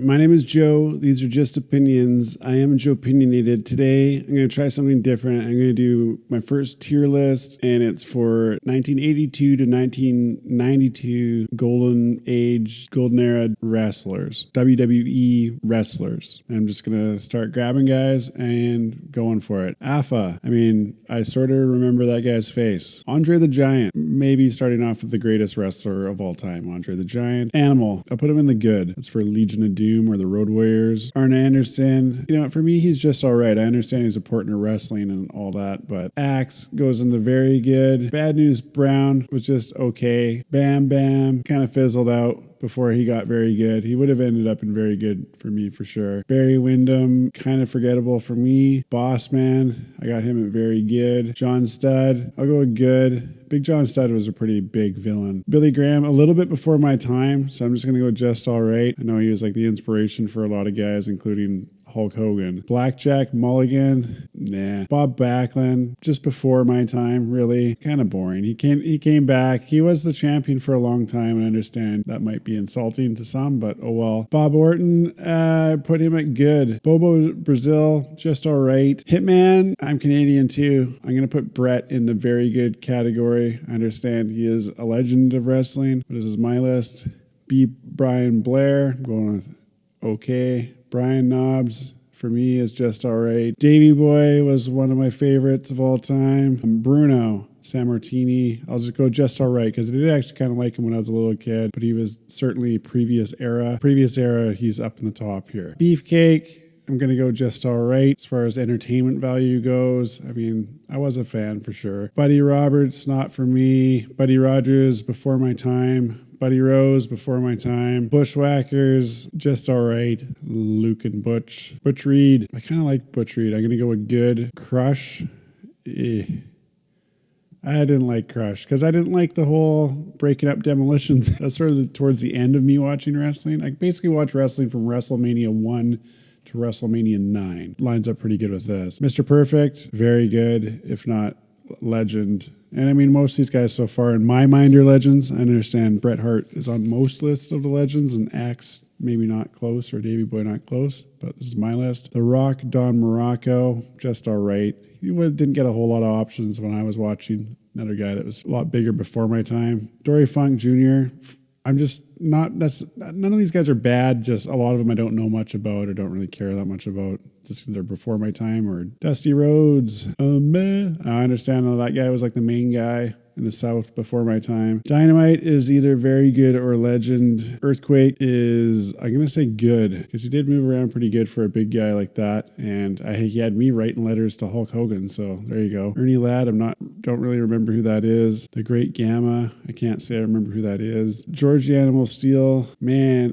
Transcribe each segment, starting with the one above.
My name is Joe. These are just opinions. I am Joepinionated. Today, I'm going to try something different. I'm going to do my first tier list, and it's for 1982 to 1992 golden age, golden era wrestlers, WWE wrestlers. I'm just going to start grabbing guys and going for it. Alpha. I sort of remember that guy's face. Andre the Giant. Maybe starting off with the greatest wrestler of all time, Andre the Giant. Animal. I'll put him in the good. That's for Legion of Doom or the Road Warriors. Arn Anderson, for me, he's just all right. I understand he's a partner wrestling and all that, but Axe goes into very good. Bad News Brown was just okay. Bam Bam kind of fizzled out before he got very good. He would have ended up in very good for me for sure. Barry Windham, kind of forgettable for me. Boss Man, I got him at very good. John Studd, I'll go with good. Big John Studd was a pretty big villain. Billy Graham, a little bit before my time, so I'm just going to go just all right. I know he was like the inspiration for a lot of guys, including Hulk Hogan. Blackjack Mulligan, nah. Bob Backlund, just before my time, really. Kind of boring. He came back. He was the champion for a long time, and I understand that might be insulting to some, but oh well. Bob Orton, put him at good. Bobo Brazil, just all right. Hitman, I'm Canadian too. I'm going to put Bret in the very good category. I understand he is a legend of wrestling, but this is my list. B. Brian Blair, I'm going with okay. Brian Knobbs, for me, is just all right. Davey Boy was one of my favorites of all time. Bruno Sammartini, I'll just go just all right, because I did actually kind of like him when I was a little kid, but he was certainly previous era. Previous era, he's up in the top here. Beefcake, I'm going to go just all right. As far as entertainment value goes, I was a fan for sure. Buddy Roberts, not for me. Buddy Rogers, before my time. Buddy Rose, before my time. Bushwhackers, just all right. Luke and Butch. Butch Reed, I kind of like Butch Reed. I'm going to go with good. Crush, I didn't like Crush because I didn't like the whole breaking up demolitions. That's sort of towards the end of me watching wrestling. I basically watched wrestling from WrestleMania 1 to WrestleMania 9. Lines up pretty good with this. Mr. Perfect, very good, if not legend. And most of these guys so far, in my mind, are legends. I understand Bret Hart is on most lists of the legends, and Axe maybe not close, or Davey Boy not close, but this is my list. The Rock, Don Morocco, just all right. He didn't get a whole lot of options when I was watching. Another guy that was a lot bigger before my time. Dory Funk Jr., I'm just not, none of these guys are bad, just a lot of them I don't know much about or don't really care that much about, just because they're before my time. Or Dusty Rhodes, I understand that guy was like the main guy in the South before my time. Dynamite is either very good or legend. Earthquake is, I'm going to say good, because he did move around pretty good for a big guy like that, and he had me writing letters to Hulk Hogan, so there you go. Ernie Ladd, don't really remember who that is. The Great Gamma, I can't say I remember who that is. George the Animal Steel, man,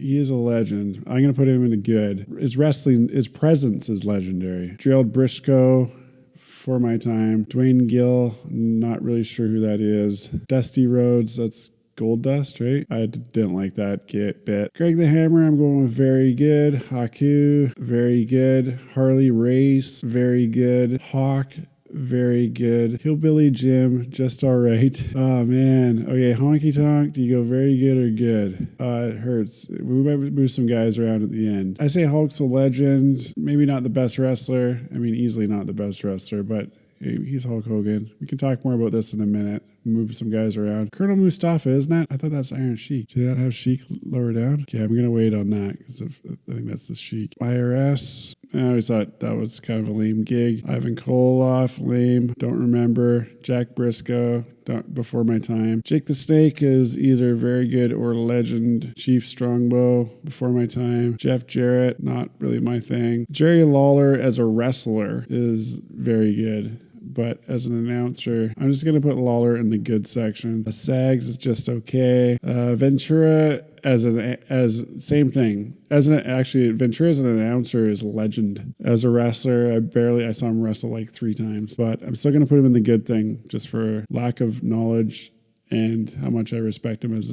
he is a legend. I'm going to put him in the good. His presence is legendary. Gerald Briscoe, for my time. Dwayne Gill, not really sure who that is. Dusty Rhodes, that's Gold Dust, right? I didn't like that bit. Greg the Hammer, I'm going with very good. Haku, very good. Harley Race, very good. Hawk, very good. Hillbilly Jim, just all right. Oh, man. Okay, Honky Tonk, do you go very good or good? It hurts. We might move some guys around at the end. I say Hulk's a legend. Maybe not the best wrestler. Easily not the best wrestler, but he's Hulk Hogan. We can talk more about this in a minute. Move some guys around. Colonel Mustafa, isn't that? I thought that's Iron Sheik. Did not have Sheik lower down? Okay, I'm going to wait on that because I think that's the Sheik. IRS. I always thought that was kind of a lame gig. Ivan Koloff, lame. Don't remember. Jack Briscoe, before my time. Jake the Snake is either very good or legend. Chief Strongbow, before my time. Jeff Jarrett, not really my thing. Jerry Lawler as a wrestler is very good, but as an announcer, I'm just going to put Lawler in the good section. Sags is just okay. Ventura same thing. Ventura as an announcer is legend. As a wrestler, I saw him wrestle like 3 times, but I'm still going to put him in the good thing just for lack of knowledge and how much I respect him as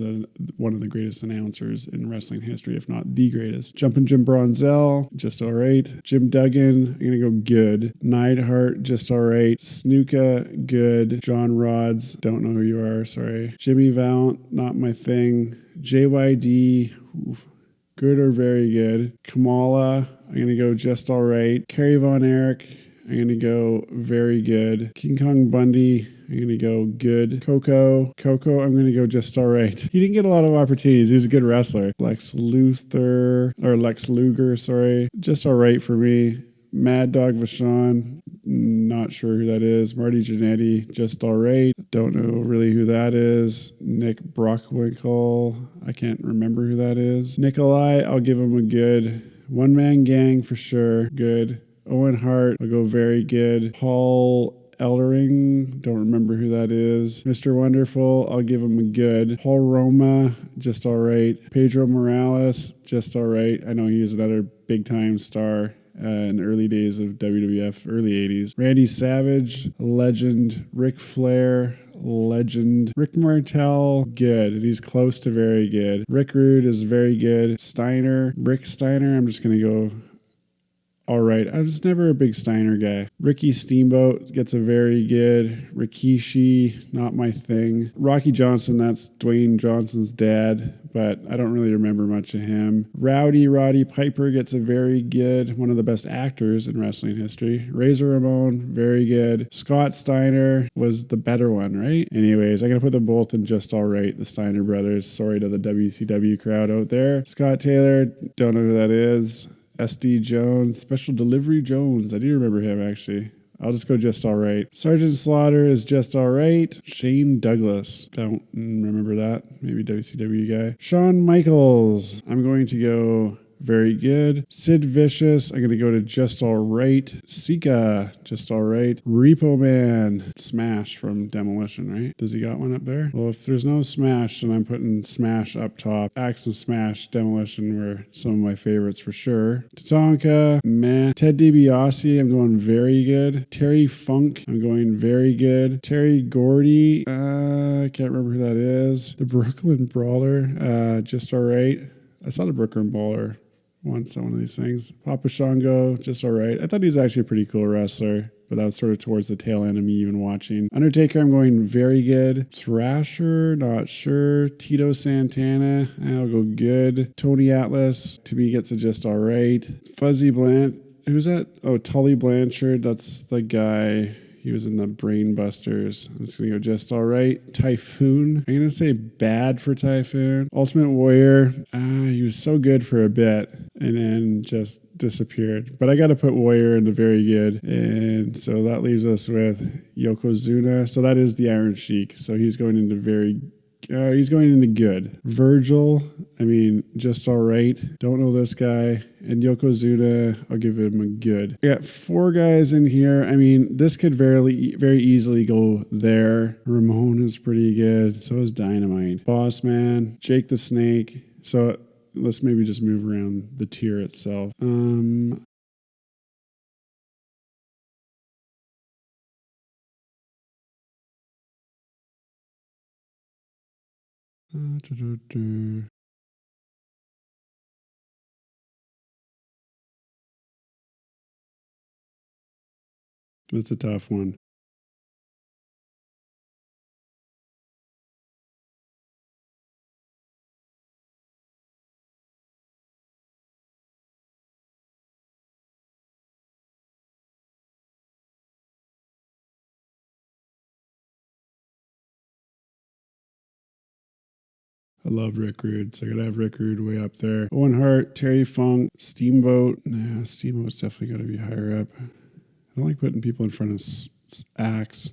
one of the greatest announcers in wrestling history, if not the greatest. Jumpin' Jim Bronzell, just all right. Jim Duggan, I'm going to go good. Neidhart, just all right. Snuka, good. John Rods, don't know who you are, sorry. Jimmy Valiant, not my thing. JYD, oof. good or very good. Kamala, I'm going to go just all right. Kerry Von Erich, I'm going to go very good. King Kong Bundy, I'm going to go good. Coco, I'm going to go just all right. He didn't get a lot of opportunities. He was a good wrestler. Lex Luger, sorry. Just all right for me. Mad Dog Vachon, not sure who that is. Marty Jannetty, just all right. Don't know really who that is. Nick Brockwinkle, I can't remember who that is. Nikolai, I'll give him a good. One Man Gang for sure, good. Owen Hart, I'll go very good. Paul Eldering, don't remember who that is. Mr. Wonderful, I'll give him a good. Paul Roma, just all right. Pedro Morales, just all right. I know he is another big time star in the early days of WWF, early 80s. Randy Savage, legend. Ric Flair, legend. Rick Martel, good. And he's close to very good. Rick Rude is very good. Rick Steiner, I'm just going to go all right. I was never a big Steiner guy. Ricky Steamboat gets a very good. Rikishi, not my thing. Rocky Johnson, that's Dwayne Johnson's dad, but I don't really remember much of him. Roddy Piper gets a very good, one of the best actors in wrestling history. Razor Ramon, very good. Scott Steiner was the better one, right? Anyways, I'm going to put them both in just all right, the Steiner brothers. Sorry to the WCW crowd out there. Scott Taylor, don't know who that is. SD Jones, Special Delivery Jones. I do remember him, actually. I'll just go just all right. Sergeant Slaughter is just all right. Shane Douglas. Don't remember that. Maybe WCW guy. Shawn Michaels. I'm going to go very good. Sid Vicious, I'm going to go to just all right. Sika, just all right. Repo Man, Smash from Demolition, right? Does he got one up there? Well, if there's no Smash, then I'm putting Smash up top. Axe and Smash, Demolition were some of my favorites for sure. Tatanka, meh. Ted DiBiase, I'm going very good. Terry Funk, I'm going very good. Terry Gordy, I can't remember who that is. The Brooklyn Brawler, just all right. I saw the Brooklyn Brawler once on one of these things. Papa Shango, just all right. I thought he was actually a pretty cool wrestler, but that was sort of towards the tail end of me even watching. Undertaker, I'm going very good. Thrasher, not sure. Tito Santana, I'll go good. Tony Atlas, to me, gets a just all right. Fuzzy Blanchard, who's that? Oh, Tully Blanchard, that's the guy. He was in the Brain Busters. I'm just going to go just all right. Typhoon. I'm going to say bad for Typhoon. Ultimate Warrior. He was so good for a bit and then just disappeared. But I got to put Warrior into very good. And so that leaves us with Yokozuna. So that is the Iron Sheik. So he's going into he's going into good. Virgil, I mean, just all right. Don't know this guy. And Yokozuna, I'll give him a good. I got 4 guys in here. I mean, this could very easily go there. Ramon is pretty good. So is Dynamite. Boss Man, Jake the Snake. So let's maybe just move around the tier itself. That's a tough one. I love Rick Rude, so I gotta have Rick Rude way up there. Owen Hart, Terry Funk, Steamboat. Nah, Steamboat's definitely gotta be higher up. I don't like putting people in front of Axe.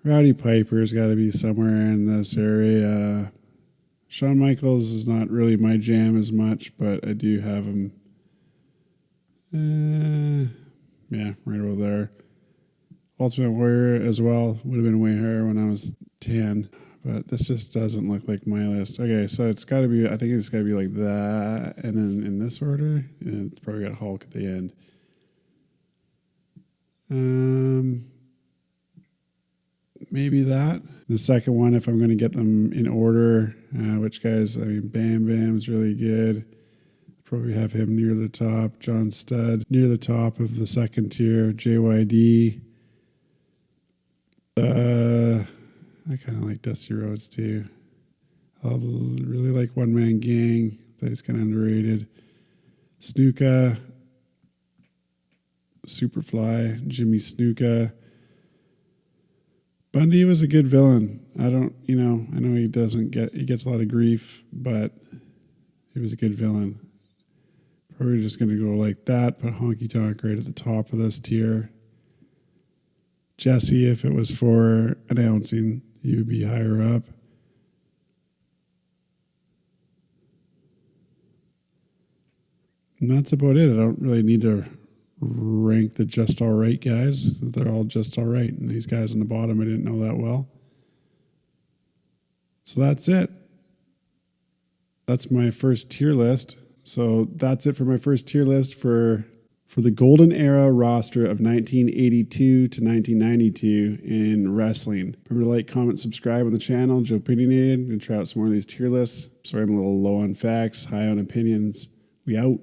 Rowdy Piper's gotta be somewhere in this area. Shawn Michaels is not really my jam as much, but I do have him. Yeah, right over there. Ultimate Warrior as well would have been way higher when I was 10. But this just doesn't look like my list. Okay, so it's got to be, I think it's got to be like that. And then in this order, and it's probably got Hulk at the end. Maybe that. The second one, if I'm going to get them in order, which guys, I mean, Bam Bam's really good. Probably have him near the top. John Studd, near the top of the second tier. JYD. I kind of like Dusty Rhodes too. I really like One Man Gang. That he's kind of underrated. Snuka, Superfly, Jimmy Snuka. Bundy was a good villain. I know he gets a lot of grief, but he was a good villain. Probably just going to go like that, put Honky Tonk right at the top of this tier. Jesse, if it was for announcing, he would be higher up. And that's about it. I don't really need to rank the just all right guys. They're all just all right. And these guys on the bottom, I didn't know that well. So that's it. That's my first tier list. So that's it for my first tier list for the golden era roster of 1982 to 1992 in wrestling. Remember to like, comment, subscribe on the channel. Joepinionated. I'm going to try out some more of these tier lists. Sorry I'm a little low on facts, high on opinions. We out.